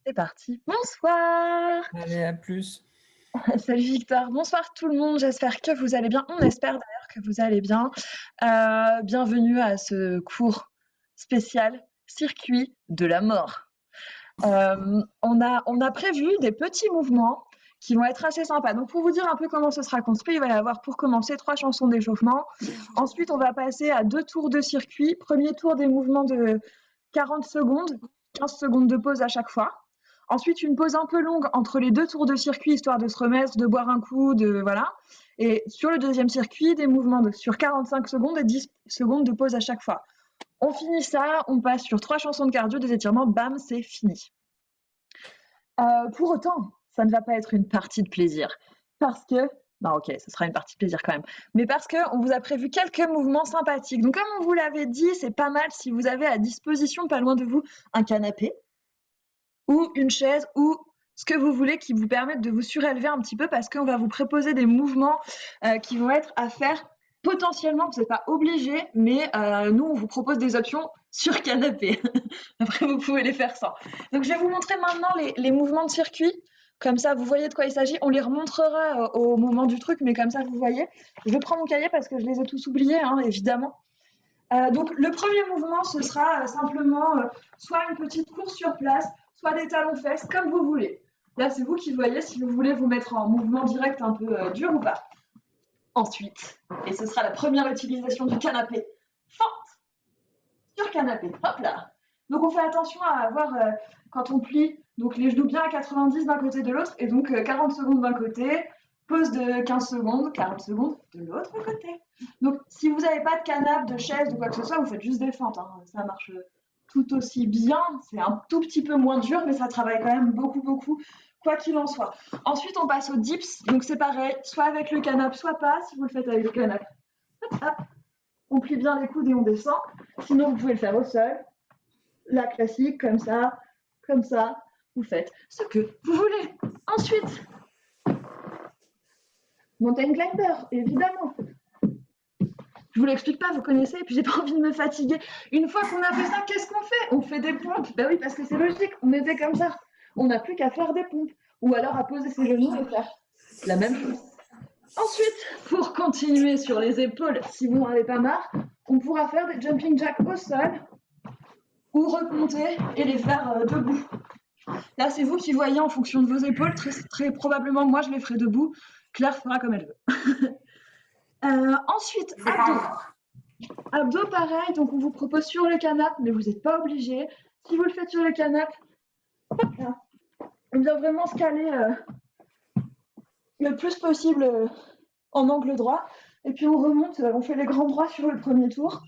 C'est parti. Bonsoir. Allez, à plus. Salut Victor. Bonsoir tout le monde. J'espère que vous allez bien. On espère d'ailleurs que vous allez bien. Bienvenue à ce cours spécial circuit de la mort. On a prévu des petits mouvements qui vont être assez sympas. Donc pour vous dire un peu comment ce sera construit, il va y avoir pour commencer 3 chansons d'échauffement. Ensuite, on va passer à 2 tours de circuit. Premier tour des mouvements de 40 secondes, 15 secondes de pause à chaque fois. Ensuite, une pause un peu longue entre les 2 tours de circuit, histoire de se remettre, de boire un coup, voilà. Et sur le deuxième circuit, des mouvements sur 45 secondes et 10 secondes de pause à chaque fois. On finit ça, on passe sur 3 chansons de cardio, des étirements, bam, c'est fini. Pour autant, ça ne va pas être une partie de plaisir. Parce que, non, ok, ce sera une partie de plaisir quand même. Mais parce qu'on vous a prévu quelques mouvements sympathiques. Donc, comme on vous l'avait dit, c'est pas mal si vous avez à disposition, pas loin de vous, un canapé ou une chaise ou ce que vous voulez qui vous permette de vous surélever un petit peu parce qu'on va vous proposer des mouvements qui vont être à faire potentiellement, vous n'êtes pas obligé, mais nous, on vous propose des options sur canapé. Après, vous pouvez les faire sans. Donc, je vais vous montrer maintenant les mouvements de circuit. Comme ça, vous voyez de quoi il s'agit. On les remontrera au moment du truc, mais comme ça, vous voyez. Je prends mon cahier parce que je les ai tous oubliés, hein, évidemment. Donc, le premier mouvement, ce sera simplement soit une petite course sur place, soit des talons-fesses, comme vous voulez. Là, c'est vous qui voyez si vous voulez vous mettre en mouvement direct un peu dur ou pas. Ensuite, et ce sera la première utilisation du canapé, fente sur canapé, hop là. Donc on fait attention à avoir, quand on plie, donc les genoux bien à 90 d'un côté de l'autre, et donc 40 secondes d'un côté, pause de 15 secondes, 40 secondes de l'autre côté. Donc si vous n'avez pas de canapé, de chaise ou quoi que ce soit, vous faites juste des fentes, hein. Ça marche tout aussi bien, c'est un tout petit peu moins dur, mais ça travaille quand même beaucoup, quoi qu'il en soit. Ensuite, on passe aux dips, donc c'est pareil, soit avec le canapé, soit pas, si vous le faites avec le canapé. Hop, hop. On plie bien les coudes et on descend. Sinon, vous pouvez le faire au sol. La classique, comme ça. Vous faites ce que vous voulez. Ensuite, mountain climber, évidemment. Je vous l'explique pas, vous connaissez, et puis j'ai pas envie de me fatiguer. Une fois qu'on a fait ça, qu'est-ce qu'on fait? On fait des pompes. Ben oui, parce que c'est logique, on était comme ça. On n'a plus qu'à faire des pompes. Ou alors à poser ses genoux et faire la même chose. Ensuite, pour continuer sur les épaules, si vous n'en avez pas marre, on pourra faire des jumping jacks au sol ou remonter et les faire debout. Là, c'est vous qui voyez en fonction de vos épaules. Très probablement, moi, je les ferai debout. Claire fera comme elle veut. Ensuite, abdos. Abdos, pareil. Donc, on vous propose sur le canapé, mais vous n'êtes pas obligé. Si vous le faites sur le canapé, on vient vraiment se caler le plus possible en angle droit. Et puis, on remonte, on fait les grands droits sur le premier tour.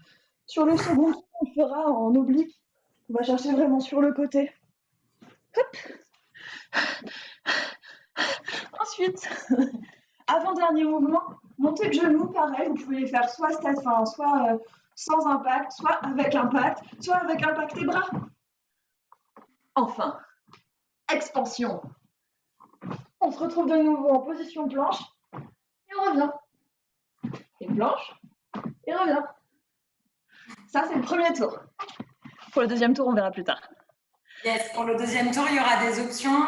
Sur le second tour, on fera en oblique. On va chercher vraiment sur le côté. Hop. Ensuite, avant-dernier mouvement, montée de genoux, pareil, vous pouvez les faire soit sans impact, soit avec impact des bras. Enfin, expansion. On se retrouve de nouveau en position planche et on revient. Et planche et revient. Ça, c'est le premier tour. Pour le deuxième tour, on verra plus tard. Yes, pour le deuxième tour, il y aura des options.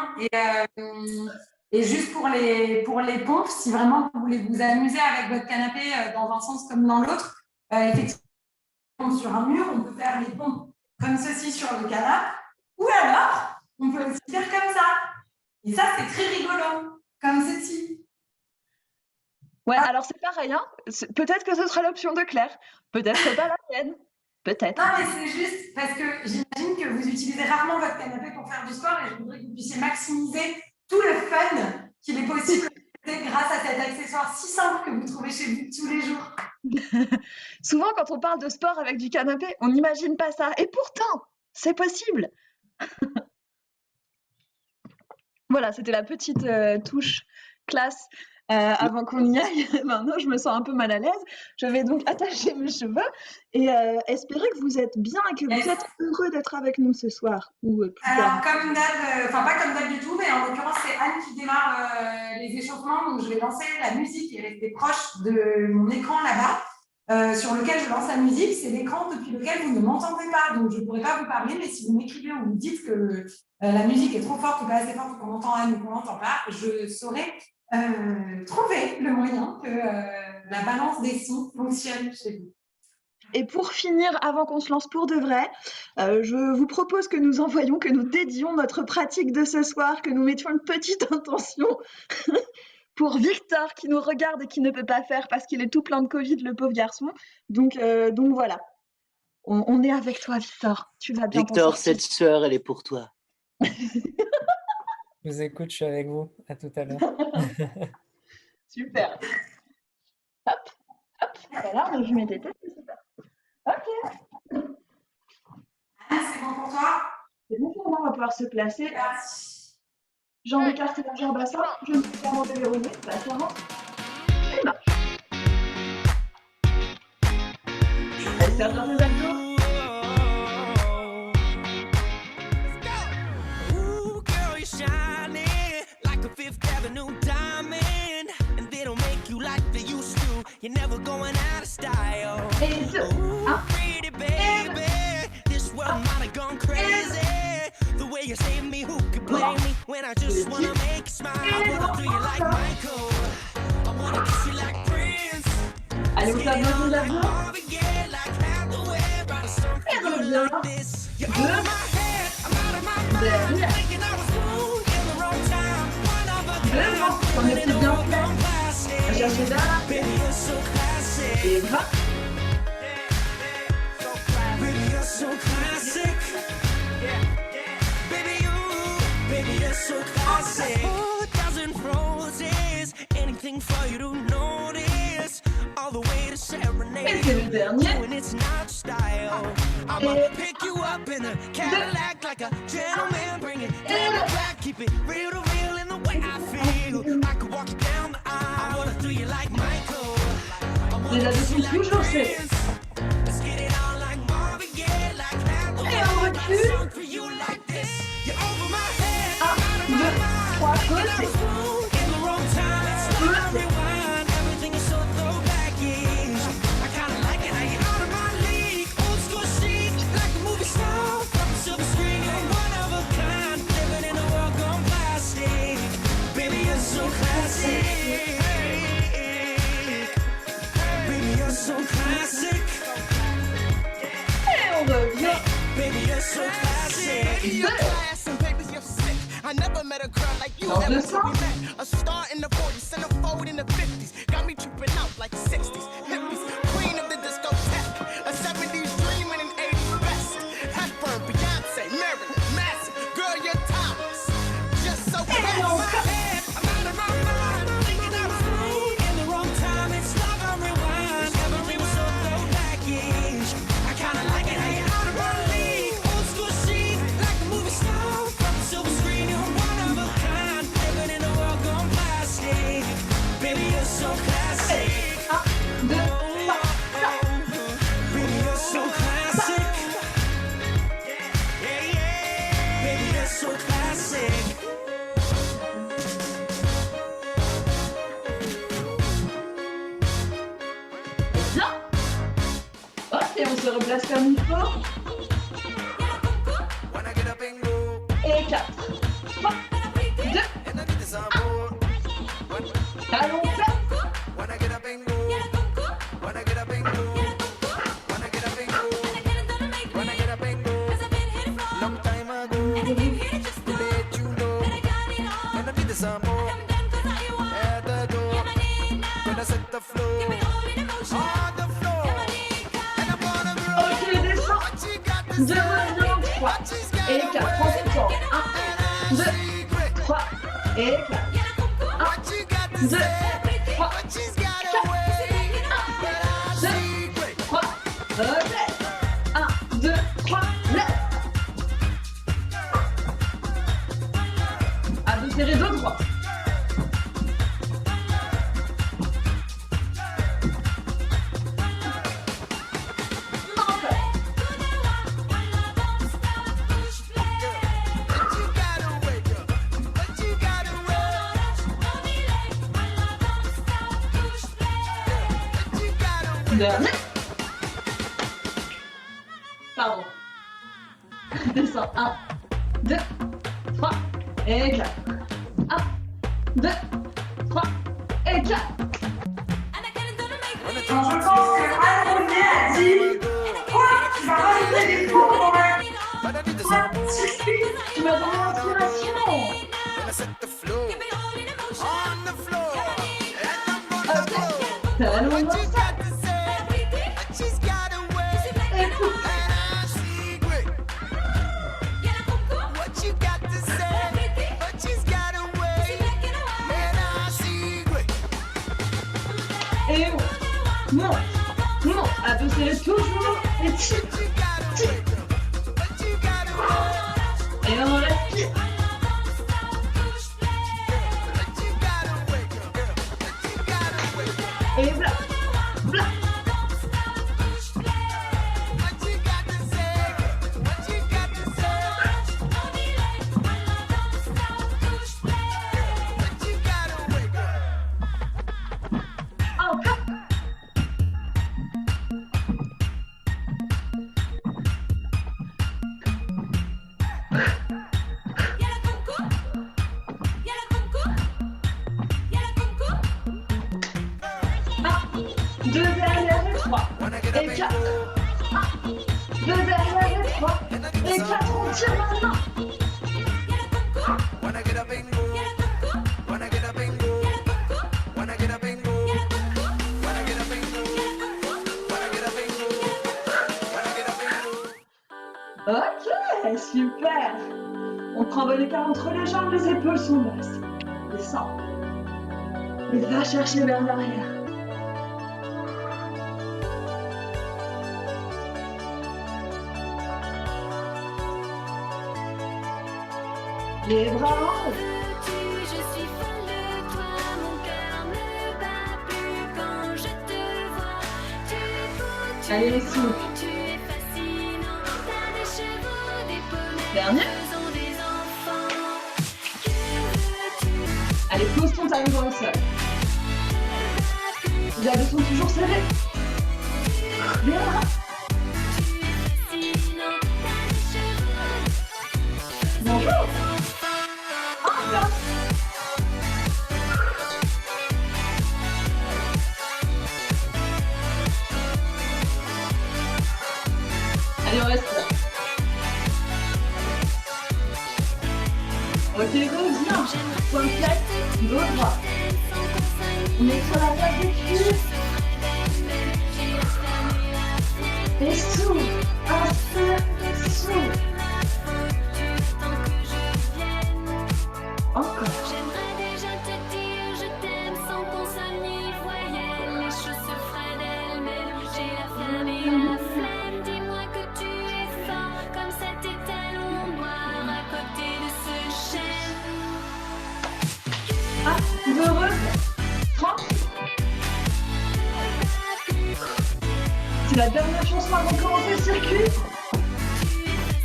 Et juste pour les pompes, si vraiment vous voulez vous amuser avec votre canapé dans un sens comme dans l'autre, effectivement, sur un mur, on peut faire les pompes comme ceci sur le canapé. Ou alors, on peut aussi faire comme ça. Et ça, c'est très rigolo, comme ceci. Ouais, alors c'est pareil, hein. Peut-être que ce sera l'option de Claire, peut-être pas la mienne. Peut-être. Non, mais c'est juste parce que j'imagine que vous utilisez rarement votre canapé pour faire du sport et je voudrais que vous puissiez maximiser tout le fun qu'il est possible grâce à cet accessoire si simple que vous trouvez chez vous tous les jours. Souvent, quand on parle de sport avec du canapé, on n'imagine pas ça. Et pourtant, c'est possible. Voilà, c'était la petite touche classe avant qu'on y aille. Maintenant, je me sens un peu mal à l'aise. Je vais donc attacher mes cheveux et espérer que vous êtes bien et que vous êtes heureux d'être avec nous ce soir. Alors, comme d'hab, enfin pas comme d'hab du tout, mais en l'occurrence, c'est Anne qui démarre les échauffements. Donc, je vais lancer la musique et rester proche de mon écran là-bas. sur lequel je lance la musique, c'est l'écran depuis lequel vous ne m'entendez pas. Donc, je ne pourrais pas vous parler, mais si vous m'écrivez ou vous me dites que la musique est trop forte ou pas assez forte ou qu'on entend Anne ou qu'on n'entend pas, je saurai trouver le moyen que la balance des sons fonctionne chez vous. Et pour finir, avant qu'on se lance pour de vrai, je vous propose que nous envoyions, que nous dédions notre pratique de ce soir, que nous mettions une petite intention pour Victor qui nous regarde et qui ne peut pas faire parce qu'il est tout plein de Covid, le pauvre garçon. Donc voilà, on est avec toi, Victor. Tu vas bien. Victor, cette sueur, elle est pour toi. Je vous écoute, je suis avec vous. À tout à l'heure. Super. Hop, hop. Voilà, je mets des têtes, c'est super. Ok. Anne, c'est bon pour toi? C'est bon pour moi, on va pouvoir se placer. Jambes écartées vers le bassin, je me suis clairement déverrouillée, ça rentre. Et marche. Allez, faire dans tes abdos. Ooh, girl, you're shining like a Fifth Avenue diamond, and they don't make you like they used to. You're never going out of style. Et deux. Ooh, pretty baby, this world might have gone crazy. The way you save me, who could blame me? When I just wanna make you smile, I wanna do you like Michael, I wanna kiss you like Prince. Allez, vous faites dans vos abdos. Et reviens. Derrière. Devant, on est bien fait. Cherchez là. Et va. So classic. 4,000 roses, anything for you to notice. All the way to serenade. Et c'est le dernier. And it's not style. I'ma pick you up in a Cadillac like a gentleman. Bring it down the back, keep it real to real in the way I feel. I could walk you down the aisle. I wanna do you like Michael. Les abdos sont toujours faits. Let's get it on like Marvin Gaye, like Hathaway. Et on recule. For you like this. You're over my head. 1, 2, 3, côté. Et on revient. I never met a girl like you. Dans Ever le since sang. we met, a star in the 40s, centerfold in the 50s, got me tripping out like 60s. Hippies, queen of the discotheque, a 70s dream and an 80s best. Hepburn, Beyonce, Marilyn, Manson, girl, you're timeless. Just so crazy. I'm out of my mind, thinking I was in the wrong time. It's love on rewind. Everything was so throwback-ish. I kinda like it how you're out of my league. Old school chic, like a movie star from the silver screen. You're one of a kind, living in a world gone plastic. Baby, you're so classic. 1, 2, 3, Baby, you're so classic. Yeah, yeah. Baby, you're so classic. bien. Ok, on se replace comme il faut. Wanna get up and go. Et 4, 3, 2, And I need this on board. 1. Allons faire. Wanna get up and go. Wanna get up and go. Wanna get up and go. Wanna get up and go. Long time ago. To let you know. And I need this on board. At the door. Gonna set the floor. On the floor. And I'm gonna grow. Ok, descends. What you got to 2, say? 3 What she's got et 4. Prends ton temps. 1, 2, 3 et 4. What you got to 2, say? 3, What she's got away. 3, ok. 1, 2, 3, lève. À deux serrés, dos droit. Encore. But you gotta wake up. But you gotta wake up. But you gotta wake Dernier. Pardon. Descends. 1, 2, 3, et 4. 1, 2, 3, et 4. Donc, je pense que Anne Monnier a dit quoi? Tu vas rajouter des cours pour Tu m'as donné l'inspiration. Allons voir ça. Écoute. Et non, abaissez toujours les titres. Et on respire. Et bla, bla. Encore. Deux derrière et 3 et 4. 2 derrière et 3 et 4. On tire maintenant. Ok, super. On prend bon écart entre les jambes, les épaules sont basses. Descends. Et va chercher vers l'arrière. Les bras en haut. Je suis folle de toi, mon cœur ne bat plus quand je te vois. Tu es beau, tu Allez, es les grand, souffles. tu es fascinant. T'as des chevaux, des pommettes, Dernier. faisons des enfants. Que veux-tu? Allez, pose ton talon dans le sol. Les abdos sont toujours serrés. Les bras. Tu es fascinant. T'as des chevaux, Bonjour. Encore. Allez, on reste là. Ok, reviens. Point flex, dos droit. On est sur la table des cuisses. Et souffle. Inspire, souffle. Encore. J'aimerais déjà te dire je t'aime sans qu'on sonne ni voyelle. Les choses se feraient d'elles-mêmes. J'ai la flamme et la flemme. Dis-moi que tu es fort comme cet étalon noir à côté de ce chêne. Heureux. 30. C'est la dernière chanson avant de commencer le circuit. Tu es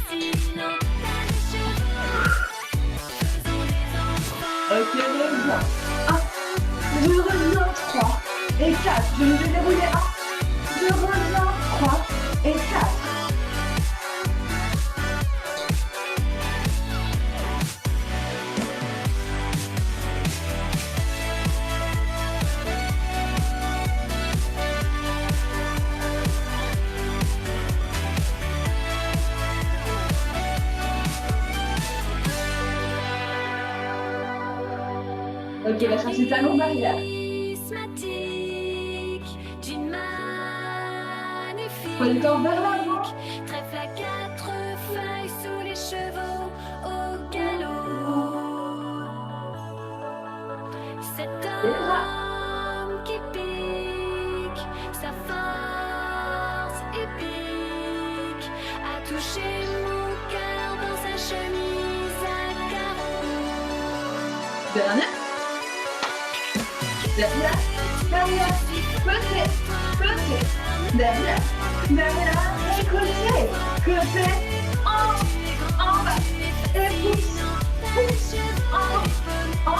fascinant, t'as des cheveux, faisons des enfants. Ok, reviens. 1. Je reviens. 3. Et 4. Je me vais dérouler. 1. Je reviens. 3. Et 4. Ok, va chercher talon derrière. Charismatique, d'une magnifique. Poids du corps vers l'avant. Trèfle à 4 feuilles sous les chevaux au galop. Cet homme qui pique, sa force épique, a touché mon cœur dans sa chemise à carreaux. Dernière. Derrière. Derrière. Côté. Côté. Derrière. Derrière. Et côté. Côté. En bas. Et pousse. Pousse. En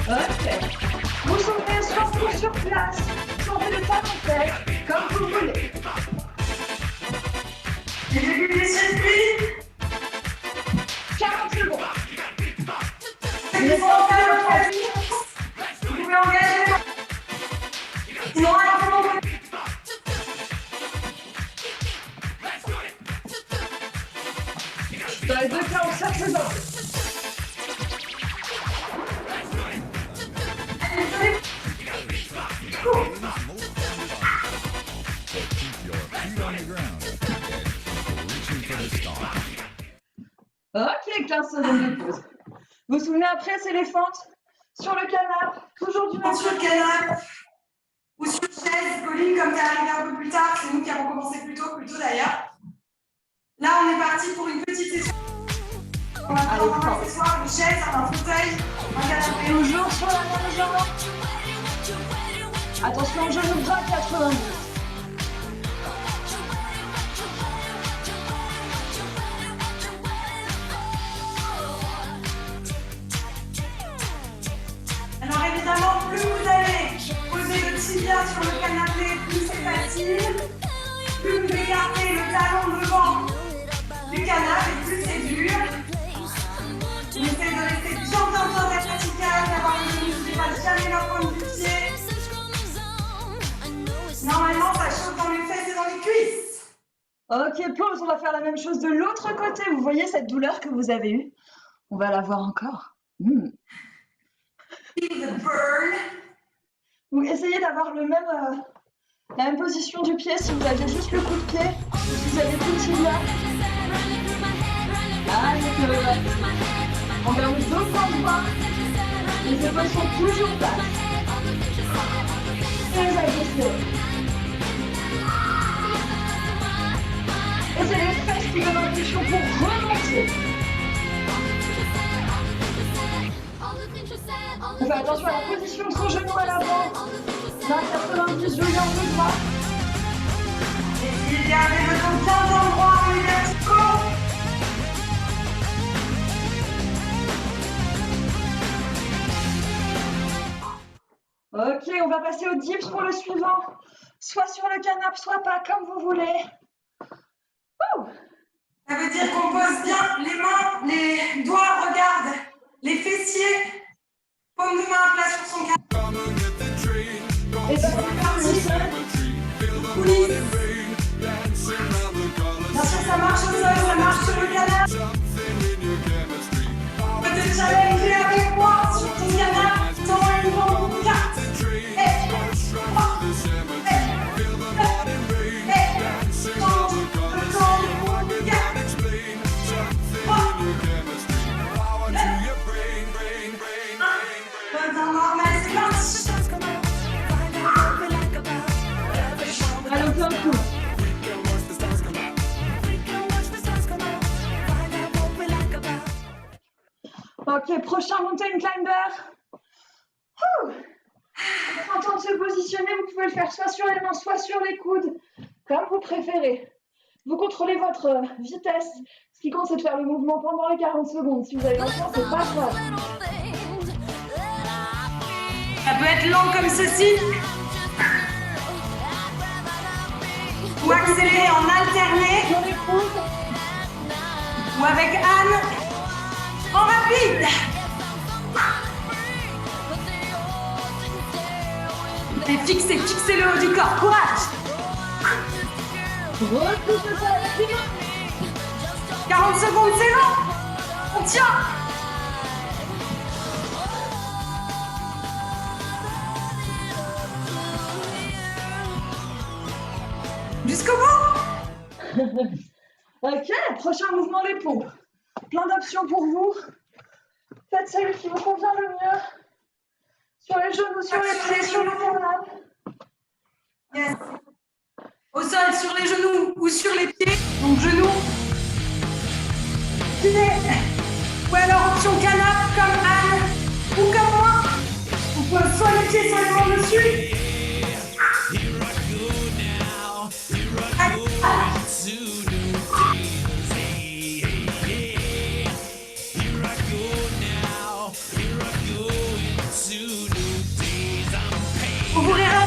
bas. Dans les deux cas, on serre ses os. Ok, 15 secondes de pause. Vous vous souvenez après, c'est les fentes sur le canapé, toujours du même Sur le canapé ou sur une chaise, Colline, comme tu es arrivé un peu plus tard, c'est nous qui avons commencé plus tôt d'ailleurs. Là, on est parti pour une petite session. On va prendre un accessoire, une chaise, un fauteuil, un canapé. Toujours sur la même jambe. Attention, genou droit, 90. Alors évidemment, plus vous allez poser le tibia sur le canapé, plus c'est facile. Plus vous écartez le talon devant du canapé, plus c'est dur. On essaie de rester bien vertical, d'avoir le genou qui ne dépasse jamais la pointe du pied. Normalement, ça chauffe dans les fesses et dans les cuisses. Ok, pause, on va faire la même chose de l'autre côté. Vous voyez cette douleur que vous avez eue? On va la voir encore. Feel the burn. Vous essayez d'avoir la même position du pied si vous aviez juste le coup de pied, si vous avez plus de tibia. On garde deux points de bras. Les épaules sont toujours basses. Très agressées. Et c'est les fesses qui donnent l'impulsion pour remonter. On fait attention à la position de son genou à l'avant. Là, 90, je viens de droit. Et puis gardez le dos bien dans le droit, les verticaux. Ok, on va passer au dips pour le suivant. Soit sur le canapé, soit pas, comme vous voulez. Ouh. Ça veut dire qu'on pose bien les mains, les doigts, regarde, les fessiers, paume de main à plat sur son canapé. Et ça va faire le sol. Coulisses. Bien sûr, ça marche au sol, ça marche sur le canapé. Tu peux te challenger avec moi sur ton canapé, dans une bombe 4. Allez, plein de coups. Ok, prochain mountain climber. En train de se positionner, vous pouvez le faire soit sur les mains, soit sur les coudes, comme vous préférez. Vous contrôlez votre vitesse. Ce qui compte, c'est de faire le mouvement pendant les 40 secondes. Si vous avez longtemps, c'est pas grave. Ça peut être lent comme ceci. Ou accélérer en alterné. Sur les coudes. Ou avec Anne en rapide. Et fixez le haut du corps. Courage. Repoussez ça avec les mains. 40 secondes, c'est long. On tient. Jusqu'au bout. Ok, prochain mouvement des pompes. Plein d'options pour vous. Faites celui qui vous convient le mieux. Sur les genoux, sur les pieds, sur le canapé. Yes. Au sol, sur les genoux ou sur les pieds. Donc genoux. Pieds. Ou alors option canapé comme Anne ou comme moi. On pose soit les pieds, soit les mains dessus.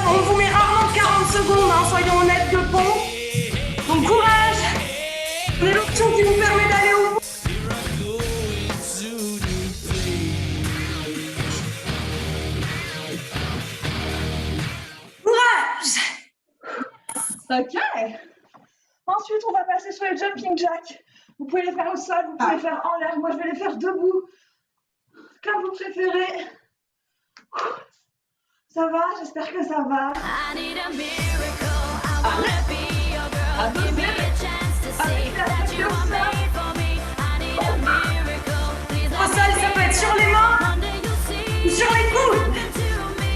On vous met rarement 40 secondes, hein, soyons honnêtes de pont. Donc courage. C'est l'option qui vous permet d'aller au bout. Courage. Ok. Ensuite, on va passer sur les jumping jacks. Vous pouvez les faire au sol, vous pouvez les faire en l'air. Moi, je vais les faire debout, comme vous préférez. Ça va? J'espère que ça va. I need a miracle. I wanna be your girl. Give me a chance to see that you are made for me. I need a miracle. Please Au sol, ça peut être sur les mains one day you'll see. ou sur les coudes. To me,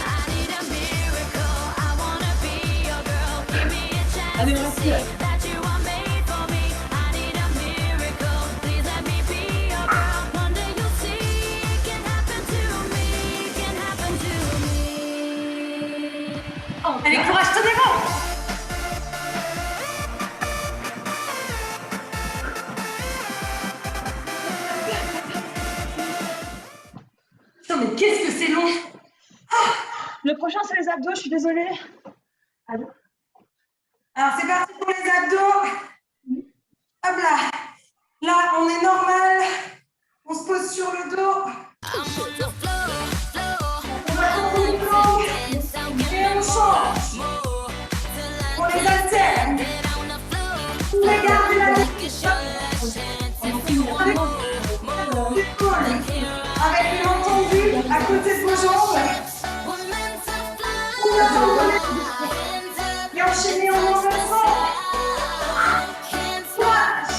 I need a miracle. I wanna be your girl. Give me a chance Allez, to merci. see that you are made for me. I need a miracle. Please let me be your girl. One day you'll see it can happen to me. It can happen to me. Allez, courage, tenez bon. Putain, mais qu'est-ce que c'est long. Le prochain, c'est les abdos, je suis désolée. Allô? Alors, c'est parti pour les abdos. Hop là. Là, on est normal. On se pose sur le dos. I'm on the floor, floor. On va tomber le dos. Et on change. On les alterne. Vous pouvez garder la tête. Avec les mains tendues à côté de vos jambes. Vous attendez. Et enchaînez en enversant. Squash.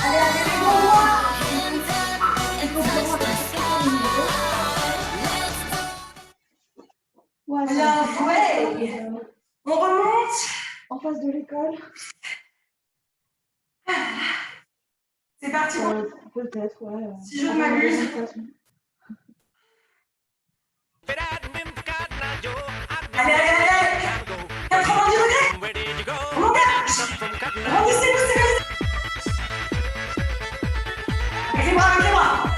Allez, allez, les bons doigts. Voilà. Bien joué. On remonte. En face de l'école. C'est parti pour Peut-être, ouais. Si je ne m'abuse. Allez, allez, allez, allez. 90 degrés. On engage. Grandissez-vous, c'est avec les bras, avec les bras.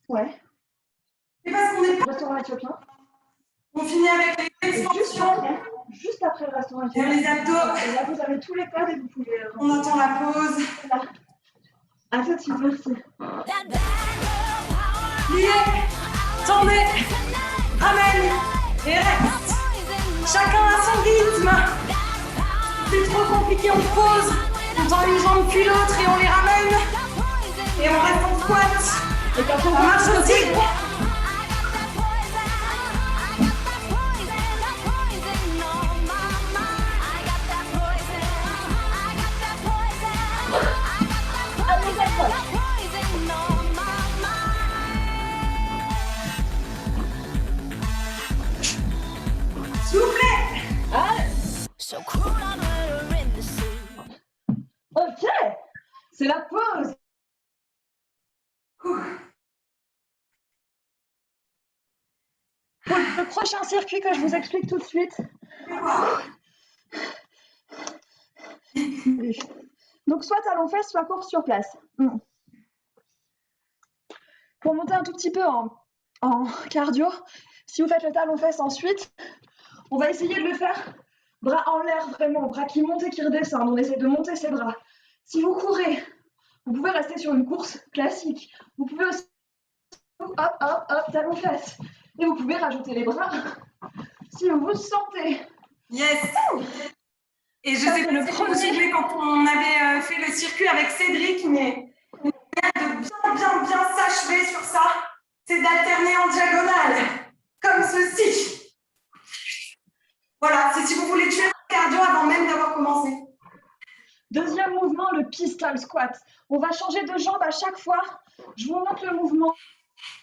Ouais. C'est parce qu'on est Restaurant éthiopien. On finit avec les Et extensions. juste après le restaurant Vers éthiopien. les abdos. Et là, vous avez tous les codes et vous pouvez. On attend la pause. À tout de suite, merci. Pliez, tendez, ramène et reste. Chacun à son rythme. C'est trop compliqué, on pose. On tend une jambe puis l'autre et on les ramène. Et on reste en squat. Et quand On marche aussi. Soufflez. Ok, c'est la pause. Pour le prochain circuit que je vous explique tout de suite. Donc soit talons-fesses, soit course sur place. Pour monter un tout petit peu en cardio, si vous faites le talon-fesses ensuite, on va essayer de le faire bras en l'air vraiment, bras qui montent et qui redescendent. On essaie de monter ses bras. Si vous courez, vous pouvez rester sur une course classique. Vous pouvez aussi hop, hop, hop, talons-fesses. Et vous pouvez rajouter les bras si vous vous sentez. Yes. Et je Ça, sais c'est pas le si vous vous premier. souvenez quand on avait fait le circuit avec Cédric, mais une manière de bien s'achever sur ça, c'est d'alterner en diagonale, comme ceci. Voilà, c'est si vous voulez tuer le cardio avant même d'avoir commencé. Deuxième mouvement, le pistol squat. On va changer de jambe à chaque fois. Je vous montre le mouvement.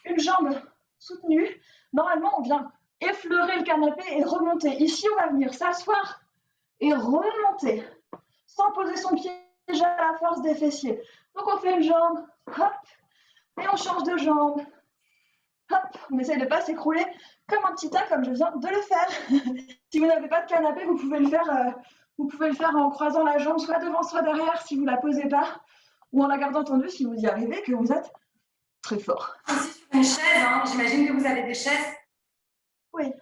Une jambe soutenue. Normalement, on vient effleurer le canapé et remonter. Ici, on va venir s'asseoir et remonter sans poser son pied déjà à la force des fessiers. Donc, on fait une jambe, hop, et on change de jambe. Hop, on essaye de ne pas s'écrouler comme un petit tas, comme je viens de le faire. Si vous n'avez pas de canapé, vous pouvez le faire en croisant la jambe, soit devant, soit derrière, si vous ne la posez pas, ou en la gardant tendue, si vous y arrivez, que vous êtes très fort. Aussi sur une chaise, hein. J'imagine que vous avez des chaises. Oui.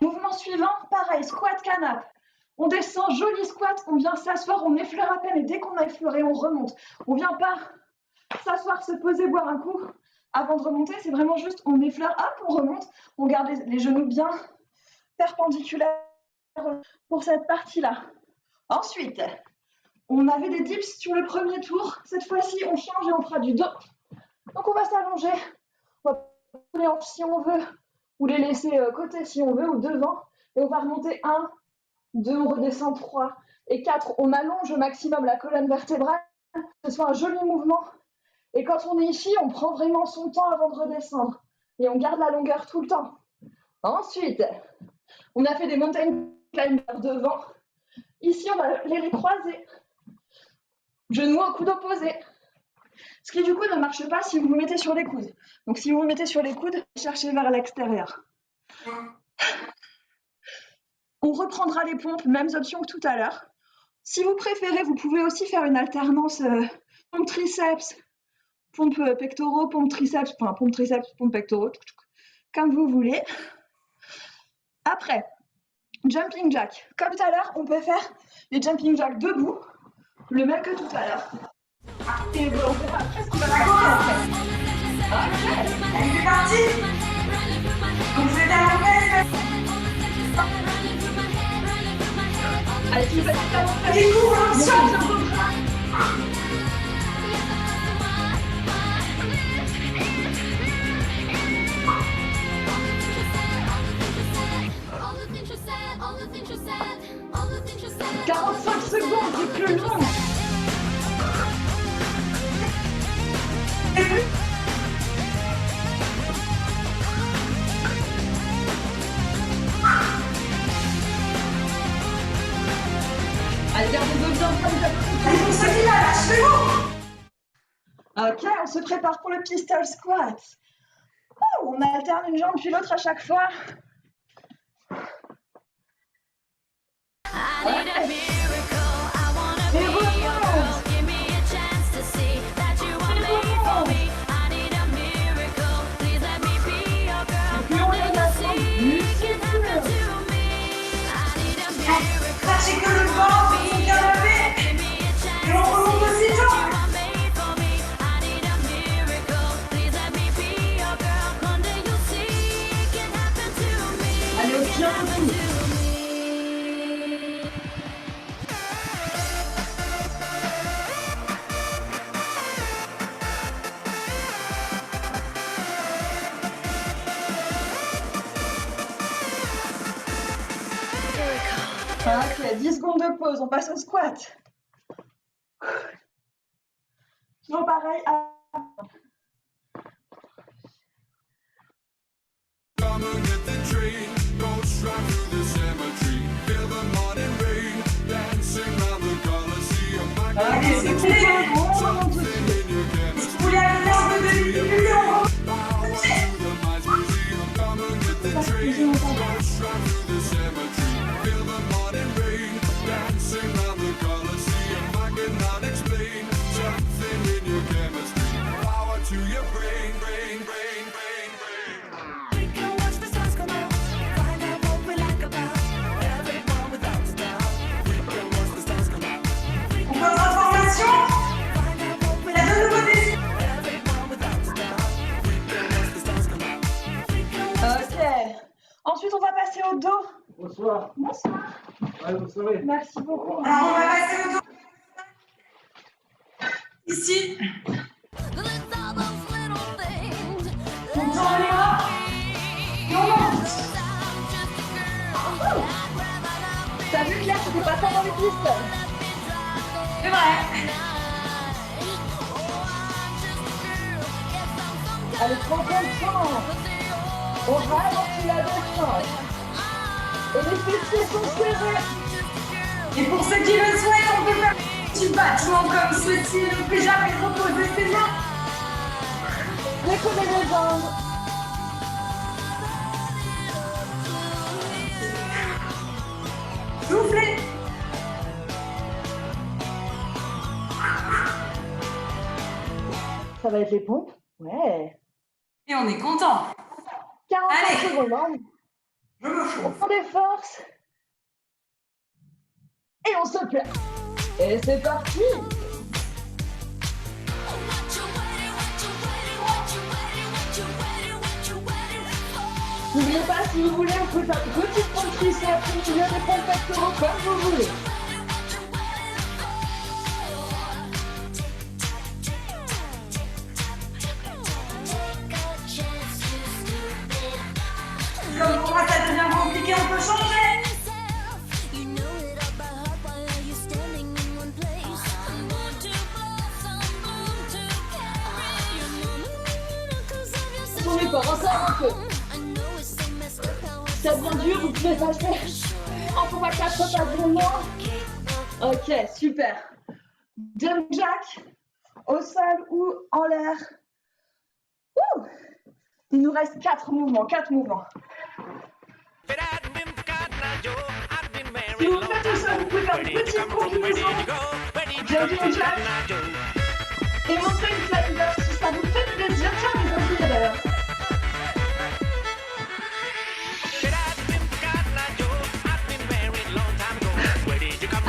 Mouvement suivant, pareil, squat canap. On descend, joli squat, on vient s'asseoir, on effleure à peine et dès qu'on a effleuré, on remonte. On ne vient pas s'asseoir, se poser, boire un coup avant de remonter, c'est vraiment juste on effleure, hop, on remonte, on garde les genoux bien perpendiculaires pour cette partie-là. Ensuite, on avait des dips sur le premier tour. Cette fois-ci, on change et on fera du dos. Donc on va s'allonger, on va prendre les hanches si on veut, ou les laisser côté si on veut, ou devant. Et on va remonter 1, 2, on redescend 3 et 4. On allonge au maximum la colonne vertébrale, que ce soit un joli mouvement. Et quand on est ici, on prend vraiment son temps avant de redescendre. Et on garde la longueur tout le temps. Ensuite, on a fait des mountain climbers devant. Ici, on va les croiser. Genoux au coude opposé. Ce qui, du coup, ne marche pas si vous vous mettez sur les coudes. Donc, si vous vous mettez sur les coudes, cherchez vers l'extérieur. On reprendra les pompes, mêmes options que tout à l'heure. Si vous préférez, vous pouvez aussi faire une alternance pompe triceps, pompe pectoraux, pompe triceps, pompe pectoraux, comme vous voulez. Après, jumping jack. Comme tout à l'heure, on peut faire les jumping jack debout, le même que tout à l'heure. Et on verra après ce qui va passer après. Allez, c'est parti. Donc vous êtes à l'envers. Allez, tu vas tout à l'envers. Du coup, attention. All the things you said, all the things you said, all the things you said. 45 secondes, c'est plus long. Allez, gardez vos jambes comme ça. Allez, pour ceux qui la lâchent, c'est bon. Ok, on se prépare pour le pistol squat. Oh, on alterne une jambe puis l'autre à chaque fois. I need a miracle. I wanna be your girl. Give me a chance to see that you are made for me. I need a miracle. Please let me be your girl. Nothing you see can happen to me. I need a miracle. Lâchez que le ventre, vous canapé. Give me a chance Et on remonte to see aussitôt. that you are made for me. I need a miracle. Please let me be your girl. Nothing you see can happen to me. Allez, au pied, Happen to me. Ok, 10 secondes de pause, on passe au squat. Toujours pareil. Come and get the train, go straight through the cemetery. Feel the morning rain, dancing round the Colosseum. Allez, c'est clé. Something in your chemistry. Vous voulez aller faire un peu de difficulté, on remonte. Power to the mind's museum. Come and get the train, go straight through the cemetery. Feel the morning rain, dancing round the Colosseum. I cannot explain something in your chemistry. Power to your brain, brain, brain, brain, brain. We can watch the stars come out, find out what we like about everyone without a doubt. We can watch the stars come out, Votre information, find out what we il y a like deux nouveaux défis. everyone without a doubt. We can watch the stars come out. We can watch Ok. Ensuite, on va passer au dos. Bonsoir. Bonsoir. Ouais, vous savez. Merci beaucoup. Alors, on va passer au dos. Ici, It's all those little things. on tend les bras et on monte. T'as vu Claire, c'était pas ça dans les pistes. C'est vrai. Allez, prends ton temps. On ralentit la descente. Et les fessiers sont serrés. Et pour ceux qui le souhaitent, on peut faire un petit battement comme ceci, le pyjama et reposer ses mains. Décollez les jambes. ça va être les pompes. Ouais. Et on est content. 45 Allez. secondes, hein. Je me On chauffe. prend des forces. Et on se plaît. Et c'est parti. N'oubliez pas, si vous voulez, on peut faire une petite pompe triceps, une milieu des pompes pectoraux, comme vous voulez. Comme pour moi, ça devient compliqué, on peut changer. On est pas encore un peu. Ça devient dur, vous pouvez passer en pompe à 4 pas pour moi. Ok, super. Jump jack, au sol ou en l'air. Ouh. Il nous reste 4 mouvements, 4 mouvements. Si vous faites au sol, vous pouvez faire une petite combinaison. Jumping jack. Et montrer une flaveur si ça vous fait plaisir. Tiens, les appuyer d'ailleurs.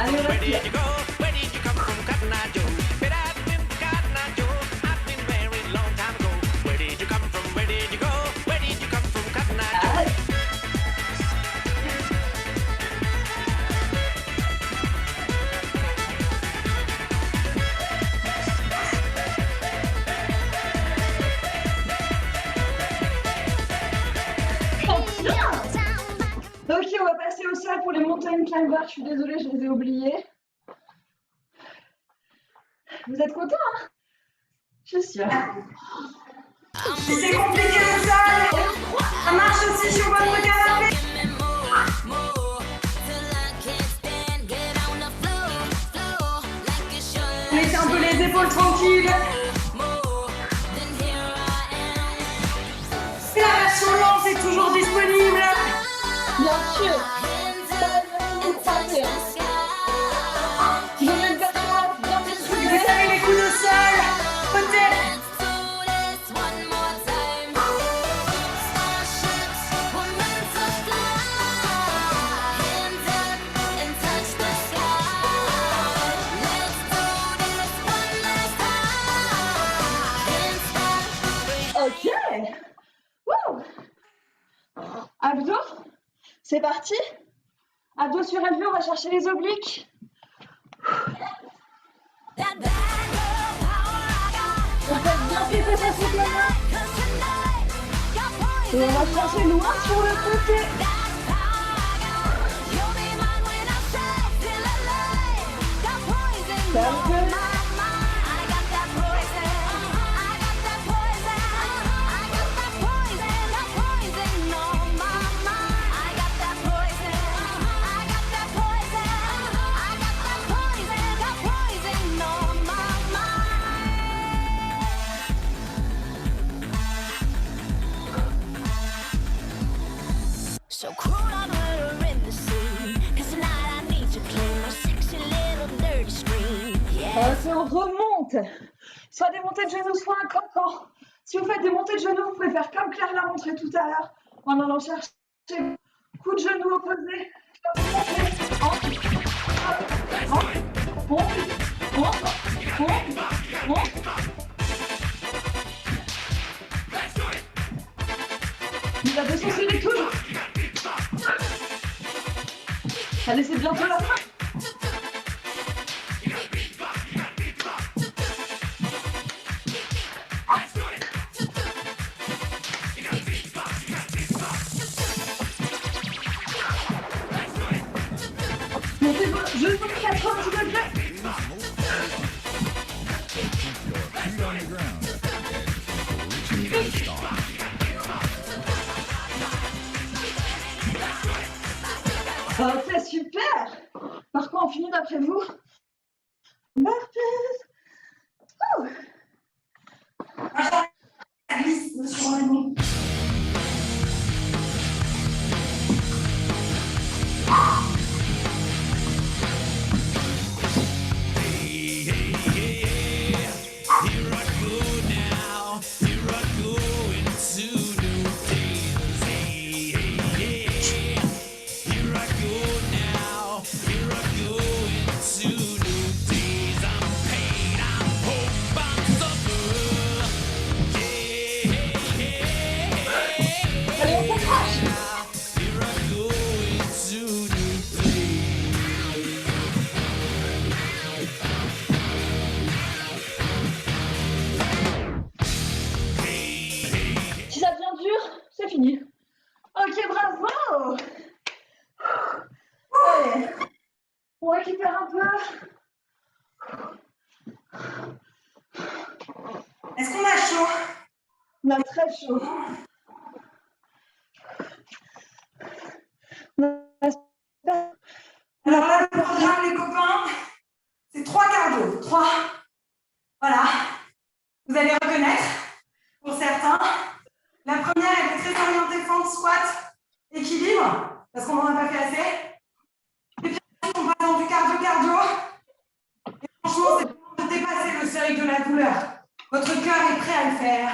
Allez, respire. Allez. Oh, bien. Ok, on va passer au sol pour les mountain climbers. Je suis désolée, je les ai oubliés. Vous êtes contents, hein? Je suis sûre. Si c'est compliqué au sol, ça marche aussi sur votre canapé. Laissez un peu les épaules tranquilles. La version lente est toujours disponible. Bien sûr. Ça va vous croiser. Je vais le faire bien Vous distribuer. savez les coups de sol. Côté. Ok. Wouh. Abdos. C'est parti. Abdos surélevés, on va chercher les obliques. On fait bien péter sa souplesse. Et on va chercher loin sur le côté. Calme. So cruel, I'm her in the scene. 'Cause tonight I need to clean my sexy little dirty screen. Yeah. Ok, on remonte. Soit des montées de genoux, soit un cancan. Si vous faites des montées de genoux, vous pouvez faire comme Claire l'a montré tout à l'heure, en allant chercher coup de genou opposé. Il a descendu toujours. Allez, c'est bientôt la fin. Montez vos genoux 90 degrés. Ok, super. Par quoi on finit d'après vous? Burpees. Ouh. Glisse sur le nez. Here I go now. Ok, bravo. Allez, on récupère un peu. Est-ce qu'on a chaud? On a très chaud. Alors là, le programme, les copains, c'est 3 cardio. 3. Voilà. Vous allez reconnaître, pour certains. La première, elle est très orientée fente, squat, équilibre, parce qu'on n'en a pas fait assez. Et puis ensuite, on passe dans du cardio. Et franchement, c'est de dépasser le seuil de la douleur. Votre cœur est prêt à le faire.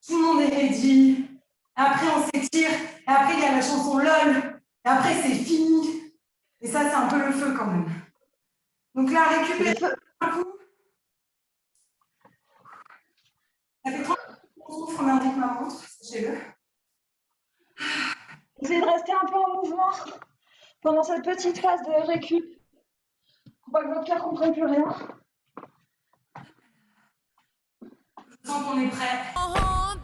Tout le monde est ready. Après, on s'étire. Et après, il y a la chanson LOL. Et après, c'est fini. Et ça, c'est un peu le feu quand même. Donc là, récupérez un coup. Ça fait 30 minutes qu'on indique ma montre, sachez-le. Essayez de rester un peu en mouvement pendant cette petite phase de récup. Pour pas que votre cœur ne comprenne plus rien. Je sens qu'on est prêt.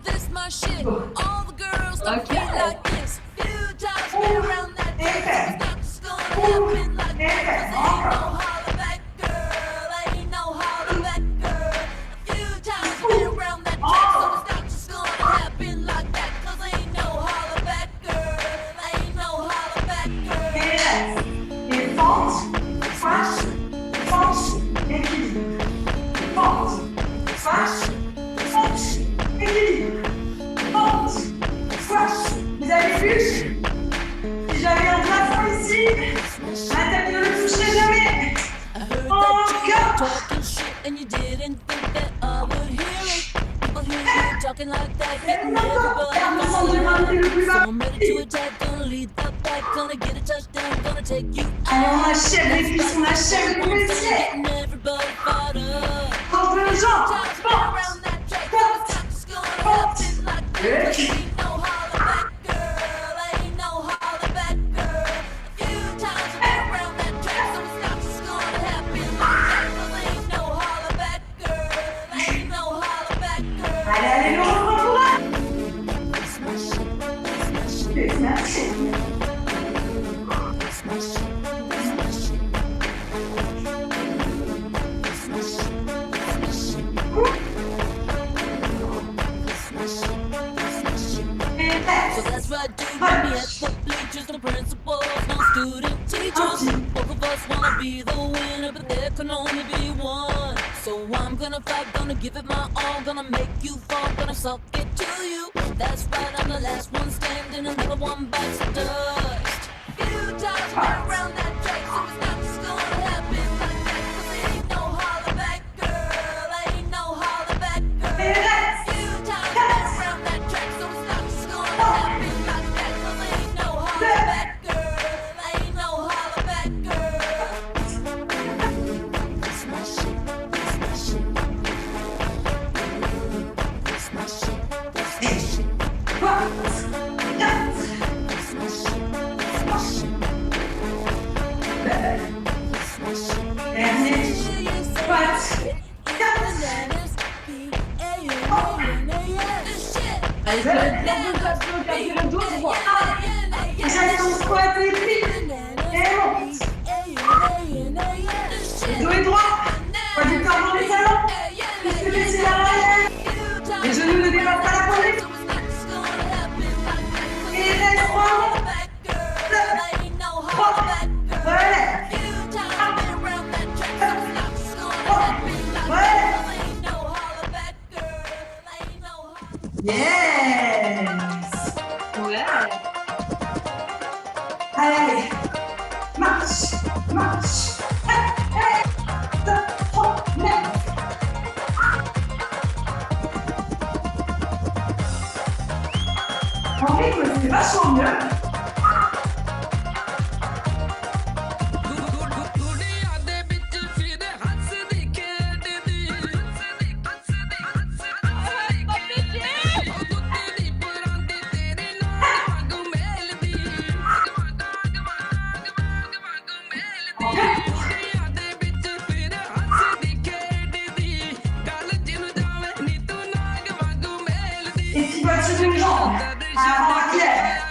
This my shit. Go. All the girls don't Okay. feel like this. Few times been around that Effet. it's not just gonna happen like that. Effet. 'Cause ain't no Encore. holler back, girl. Ain't no holler back, girl. A few times been around that track, so it's not just gonna happen like that. 'Cause ain't no holler back, girl. Ain't no holler back, girl. Et reste. Et fente, squash, fente, équilibre. Fente, squash, fente, équilibre. Fente, squash. Vous avez vu? Si j'avais un plafond ici, ma tête ne le toucherait jamais. I heard that you Encore. were talking shit and you didn't think that I would hear it. People hear you talking like that, hitting everybody Allez, so I'm ready to attack, gonna lead the pack, gonna get a touchdown, gonna take you on out. achève les cuisses, on achève le métier. Getting everybody fired up. Change les jambes. Times been around that track, so it's not just gonna happen like that. 'Cause ain't no holler back, girl. Ain't no holler back, girl. A few times I've been around that track, so it's not just gonna happen like that. 'Cause ain't no holler back, girl. Ain't no holler back, girl. Allez, le refrain pour elle. Merci. Et So reste. that's right, dude. Meet me at the bleachers, no principals, no student teachers. Both of us wanna be the winner, but there can only be one. So I'm gonna fight, gonna give it my all, gonna make you fall, gonna suck it to you. That's right, I'm the last one standing, another one bites the dust. Few times been around that track, so it's not just gonna happen like that. 'Cause ain't no holler back, girl. Ain't no holler back, girl. Et reste. Few times been around that track, so it's not just gonna happen like that. 'Cause ain't no holler back, girl. Ain't no holler back, girl. That's my shit. That's my shit. That's my shit. That's my shit. 3, 4, 4. That's my shit. That's my shit. That's my shit. Dernier. 4. Allez, gardez le dos droit. Direction squat et plie. Et monte. Le dos est droit. Pas du corps dans les talons. Plus le fessier à l'arrière. Les genoux ne dépassent pas la poitrine. Et reste 3. 3. Relève. Yes. Ouais. Allez. Marche. Marche. Allez. 2, 3, 9. En rythme, c'est vachement mieux. Et tu vas sur une jambe. Avant la claire.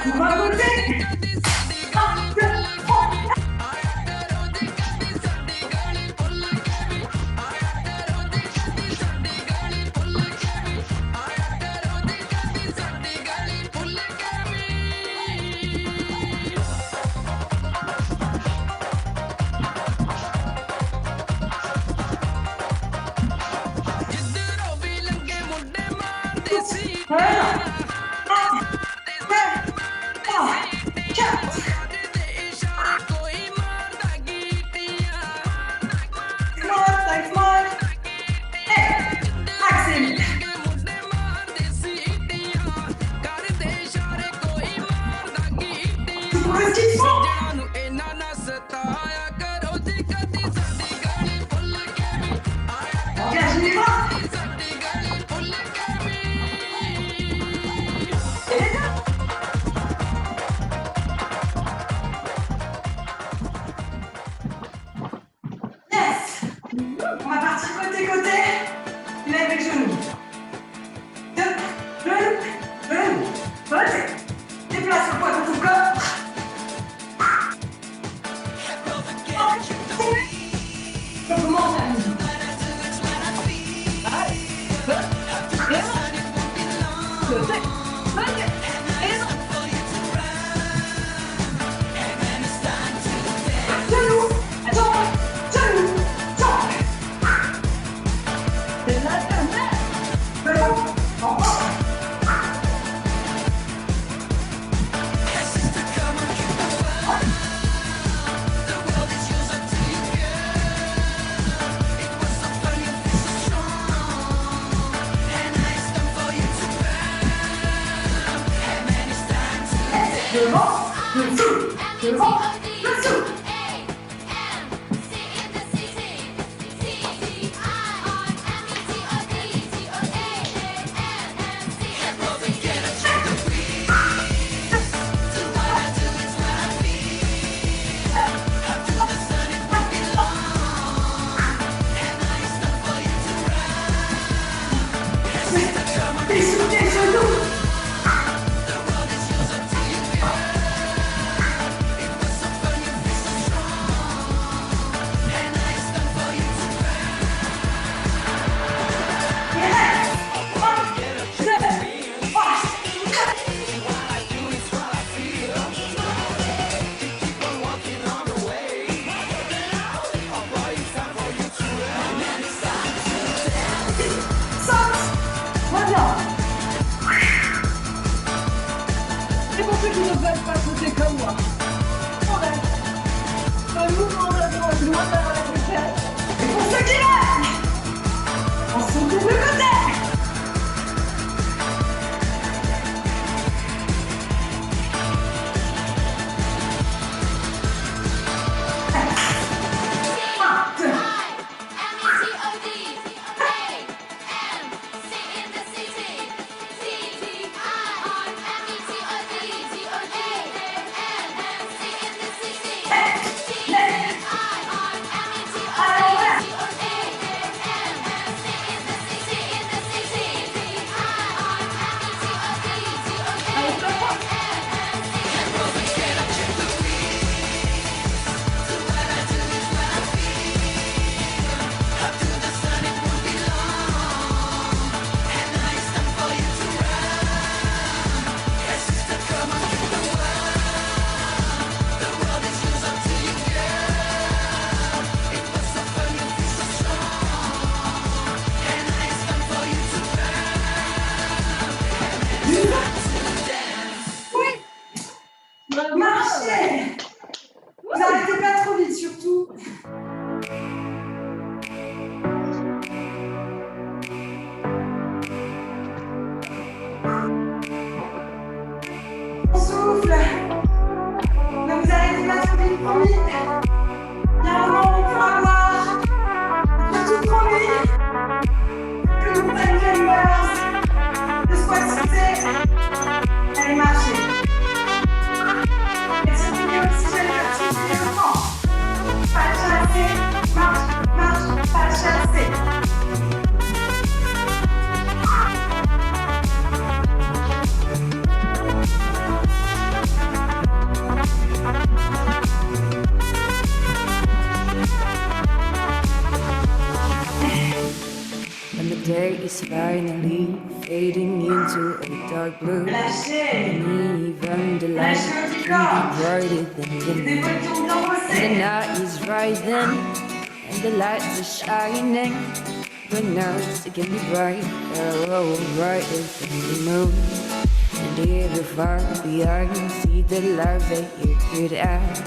On va côté. On va partir côté-côté. Lève les genoux. Genou. Côté. Déplace le poids de ton corps. On commence la musique. Devant, dessous, devant, dessous. Dessous tes genoux. fading into a dark blue. Lâchez. And even the light Lâchez le can corps. be brighter than the Des moon. épaules qui ont bien And the bossé. night is rising, and the lights are shining. But now it can be bright, oh, brighter than the moon. And if you're far behind, see the love that you could have.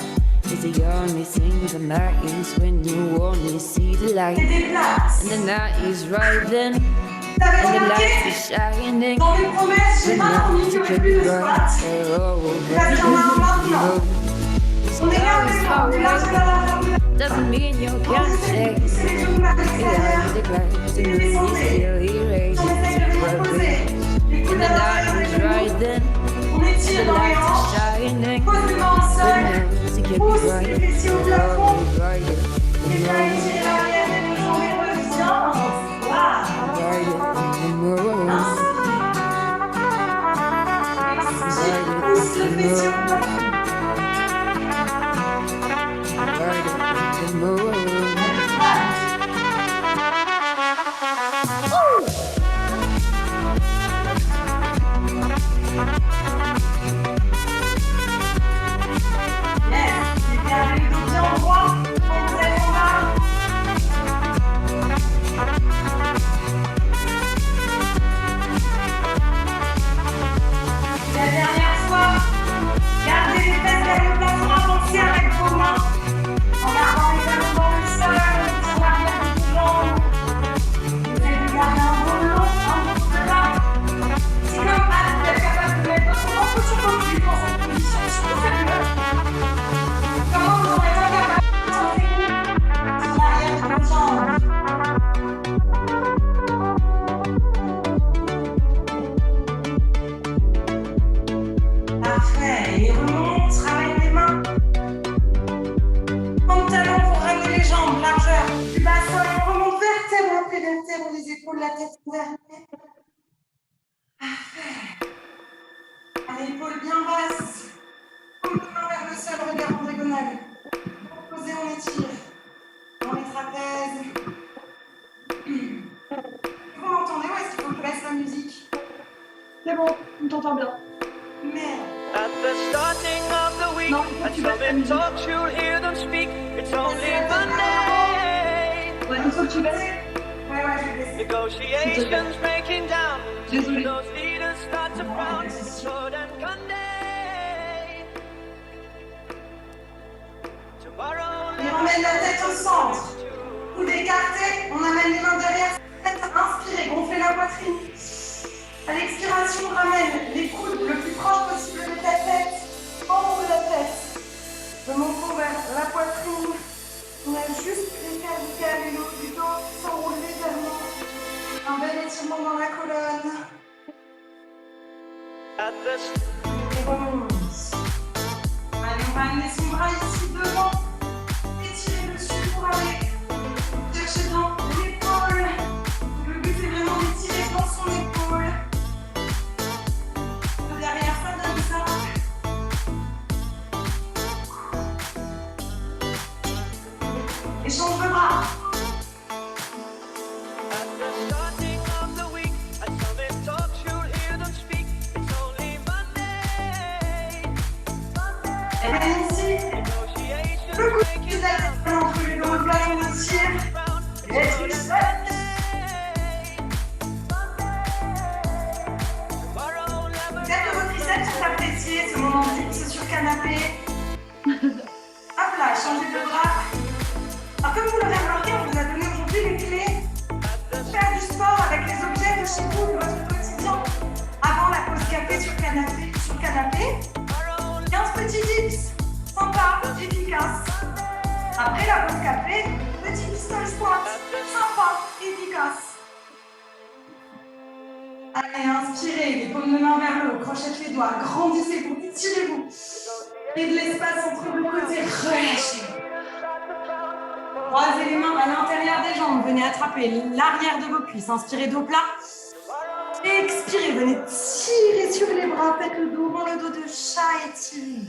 Is the only thing that matters when you only see the light. Et des places. And the night is rising, Vous avez and the remarqué, lights are shining. dans mes promesses, j'ai But pas now promis qu'il y it aurait can plus be de bright, squats. oh, Parce qu'il y en a un brighter than the maintenant. moon. On est là, on est là, on est là, on est là, on est là. Doesn't mean you can't Grandissez, stay. poussez les genoux vers Behind l'extérieur. the glass, the moon is still erasing. On essaye de les reposer. Les coudes And the à night l'intérieur is des genoux. rising, On étire the dans les lights are hanches. shining. Pose le vent au But sol. now it can be Pousse les bright, fessiers au plafond. oh, brighter than Et the là, moon. étire l'arrière des deux jambes et reviens. Voilà. Brighter than the moon. Pousse le fessier au plafond. Brighter than the moon. Yes. Et gardez le dos bien droit. Quand vous êtes en bas. La dernière fois, gardez les fesses vers le plafond, avancez avec vos mains, en gardant les talons dans le sol, sur l'arrière des jambes. Vous allez garder un dos long, un dos plat. Si comme Anne, vous êtes capable de mettre votre menton sur vos cuisses dans cette position, faites-le. Comment vous aurez pas capable de sentez-vous sur l'arrière de vos jambes? Parfait. Et remonte, ramène les mains. En talon pour ramener les jambes, largeur du bassin. Et on remonte vertèbre après vertèbre, les épaules, la tête ouverte. Parfait. Allez, épaules bien basses. Paume de main vers le sol, regard en diagonale. Reposez, on étire. Dans les trapèzes. Vous m'entendez ou est-ce qu'il faut que je baisse la musique? C'est bon, on t'entend bien. Merde. At the starting of the week, Non, at tu baisses la some musique. talks you'll hear them speak. It's only Monday. Ouais, il faut que tu baisses. Ouais, je vais baisser. Negotiations breaking down. Désolée. Those leaders start to frown. Sword and gun day. Tomorrow. Et on ramène la tête au centre. Coude écarté, on amène les mains derrière. Tête inspirée, gonflez la poitrine. À l'expiration, on ramène les coudes le plus proche possible de ta tête. En haut de la tête. Le menton vers la poitrine. On a juste les cervicales et le haut du dos qui s'enroulent légèrement. Un bel étirement dans la colonne. At the Et remonte. Allez, on va amener son bras ici devant. Étirez dessus pour aller chercher dans l'épaule. Le but c'est vraiment d'étirer dans son épaule. De derrière, ça donne ça. Échange de bras. At the starting of the week, at some talks you'll hear them speak. It's only Monday. Et bien ici, Negotiations le coup de breaking pied de la tête entre les deux bras, on étire. down. Et tu sautes. Tomorrow never. Peut-être que vos triceps sont appréciés, ce moment dips sur canapé. Hop là, changez de bras. Alors comme vous l'avez remarqué, on vous a donné aujourd'hui les clés pour faire du sport avec les objets de chez vous, de votre quotidien. Avant la pause café sur canapé, 15 petits dips, sympa, efficace. Après la pause café, petit pistol squat, sympa, efficace. Allez, inspirez, les paumes de main vers le haut, crochette les doigts, grandissez-vous, étirez-vous. Et de l'espace entre vos côtés, relâchez. Croisez les mains à l'intérieur des jambes, venez attraper l'arrière de vos cuisses, inspirez dos plat. Expirez, venez tirer sur les bras, faites le dos rond, le dos de chat étiré.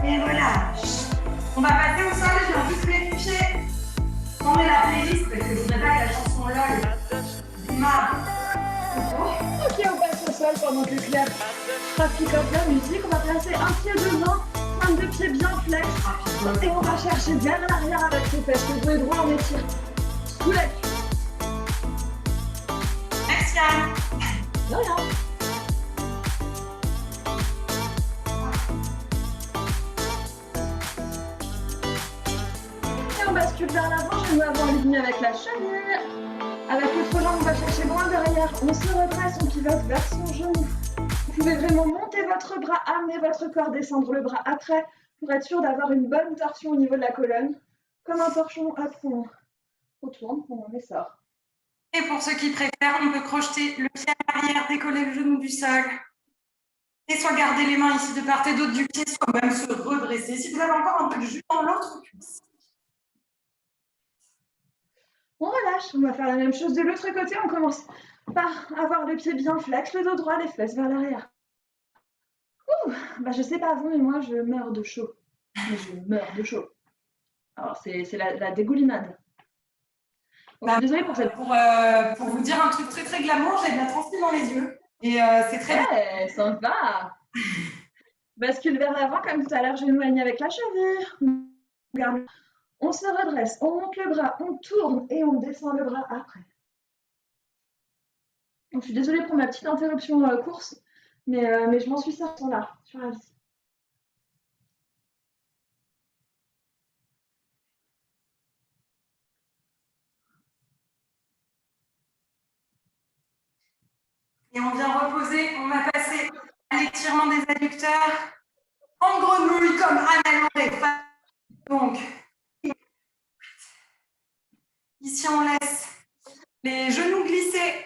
Et relâche. On va passer au sol, je vais en plus vérifier quand on est la playlist, parce que je voudrais pas que la chanson LOL démarre. Ok, on passe au sol pendant que Claire traficote la musique. On va placer un pied devant, un deux pieds bien flex. Et on va chercher bien l'arrière avec ses fesses. Le dos est droit, on étire. Sous la cuisse. Merci Anne. De rien. Et on bascule vers l'avant, genou avant aligné avec la cheville. Avec l'autre jambe, on va chercher loin derrière. On se redresse, on pivote vers son genou. Vous pouvez vraiment monter votre bras, amener votre corps, descendre le bras après pour être sûr d'avoir une bonne torsion au niveau de la colonne. Comme un torchon, hop, on retourne, on essore. Et pour ceux qui préfèrent, on peut crocheter le pied à l'arrière, décoller le genou du sol. Et soit garder les mains ici de part et d'autre du pied, soit même se redresser. Si vous avez encore un peu de jus dans l'autre cuisse. On relâche, on va faire la même chose de l'autre côté. On commence par avoir le pied bien flex, le dos droit, les fesses vers l'arrière. Bah je sais pas vous, mais moi je meurs de chaud. Je meurs de chaud. Alors c'est la dégoulinade. Donc, je suis désolée pour cette... Pour vous dire un truc très très glamour, j'ai de la transpi dans les yeux. Et c'est très... Ouais, sympa. Bascule vers l'avant comme tout à l'heure, genou aligné avec la cheville. Regarde. On se redresse, on monte le bras, on tourne et on descend le bras après. Donc, je suis désolée pour ma petite interruption course, mais je m'en suis sortie là, je suis ravie. Et on vient reposer, on va passer à l'étirement des adducteurs en grenouille comme Anna Loré. Donc, ici on laisse les genoux glisser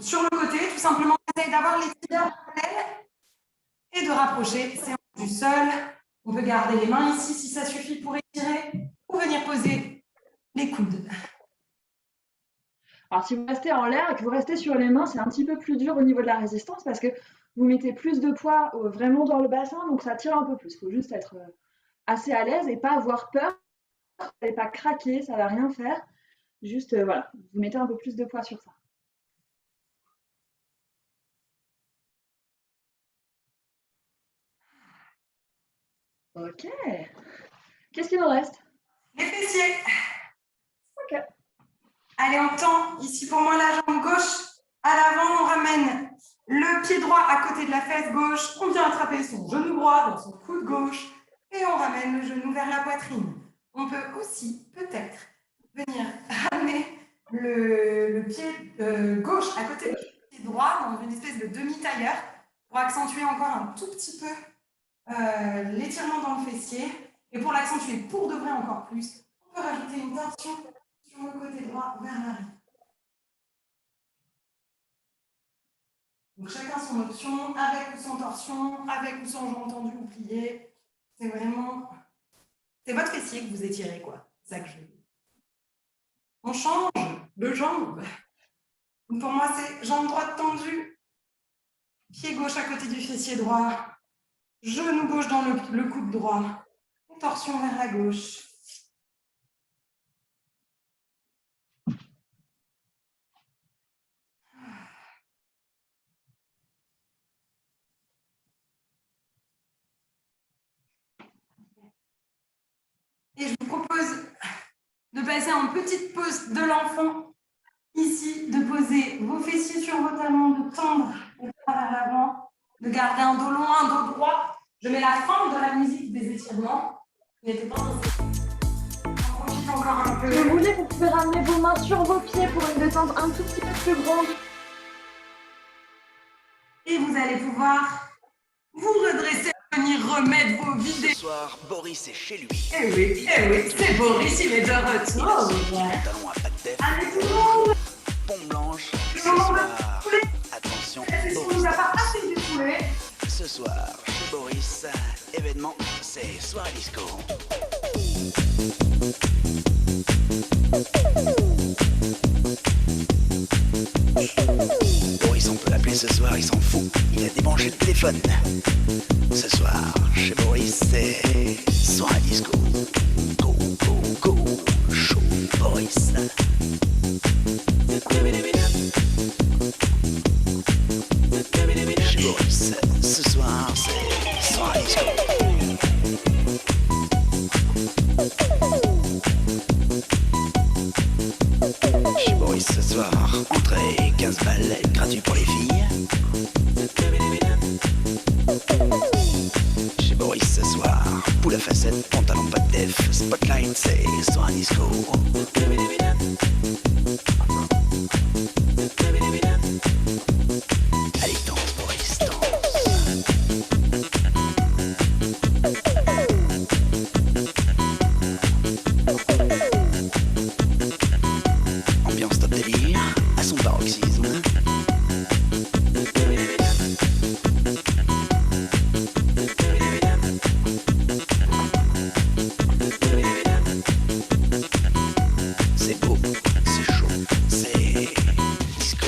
sur le côté, tout simplement on essaye d'avoir les tibias parallèles et de rapprocher ses hanches du sol. On peut garder les mains ici si ça suffit pour étirer ou venir poser les coudes. Alors, si vous restez en l'air et que vous restez sur les mains, c'est un petit peu plus dur au niveau de la résistance parce que vous mettez plus de poids vraiment dans le bassin, donc ça tire un peu plus. Il faut juste être assez à l'aise et pas avoir peur. Vous n'allez pas craquer, ça ne va rien faire. Juste, voilà, vous mettez un peu plus de poids sur ça. Ok. Qu'est-ce qu'il nous reste? Les fessiers. Ok. Allez, on tend ici pour moi la jambe gauche à l'avant, on ramène le pied droit à côté de la fesse gauche, on vient attraper son genou droit dans son coude gauche et on ramène le genou vers la poitrine. On peut aussi, peut-être, venir ramener le pied gauche à côté du pied droit dans une espèce de demi-tailleur pour accentuer encore un tout petit peu l'étirement dans le fessier. Et pour l'accentuer pour de vrai encore plus, on peut rajouter une torsion sur le côté droit vers l'arrière. Donc chacun son option, avec ou sans torsion, avec ou sans jambe tendue ou pliée. C'est vraiment... C'est votre fessier que vous étirez, quoi. C'est ça que je veux dire. On change de jambe. Donc pour moi, c'est jambe droite tendue, pied gauche à côté du fessier droit, genou gauche dans le coude droit, et torsion vers la gauche. Et je vous propose de passer en petite pause de l'enfant. Ici, de poser vos fessiers sur vos talons, de tendre les bras vers l'avant, de garder un dos long, un dos droit. Je mets la fin de la musique des étirements. N'était pas on profite encore un peu. Si vous voulez, vous pouvez ramener vos mains sur vos pieds pour une détente un tout petit peu plus grande. Et vous allez pouvoir vous redresser, venir remettre vos vidéos. Ce soir, Boris est chez lui. Eh oui, c'est Boris, il est de retour. Talon à pattes d'œuf, Allez tout le monde, pompe blanche. le Ce moment de soir, couler. attention, Si on Boris. nous a pas assez défoulé. Ce soir, chez Boris, événement, c'est soirée disco. Boris, on peut l'appeler ce soir, il s'en fout. Il a débranché j'ai le téléphone. Ce soir, chez Boris, c'est soirée disco. Go, go, go, chaud Boris. Chez Boris, ce soir, c'est soirée disco. Chez Boris ce soir, entrée 15 balles, gratuit pour les filles. Chez Boris ce soir, poule à facettes, pantalon pas de def, spotlight c'est soir à disco. Allez danse Boris, ambiance top délire, à son paroxysme. C'est beau, c'est chaud, c'est disco.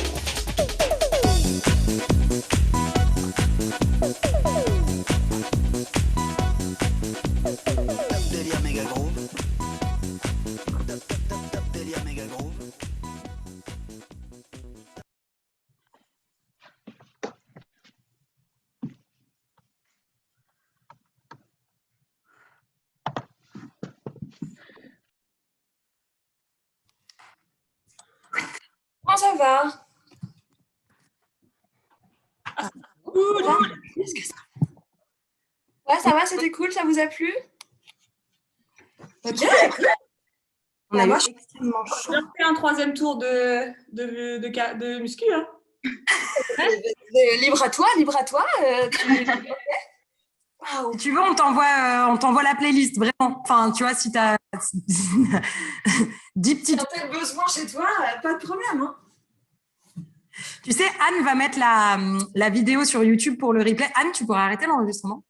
Top délire méga gros. Top délire méga gros. Comment ça va? Cool. Ouais, ça va, c'était cool, ça vous a plu? On a moi, eu extrêmement chaud. On a fait un troisième tour de muscu. Hein. Libre à toi, libre à toi. Si tu veux, on t'envoie la playlist, vraiment. Enfin, tu vois, si tu as 10 petites... Si tu as besoin chez toi, pas de problème. Hein. Tu sais, Anne va mettre la vidéo sur YouTube pour le replay. Anne, tu pourrais arrêter l'enregistrement?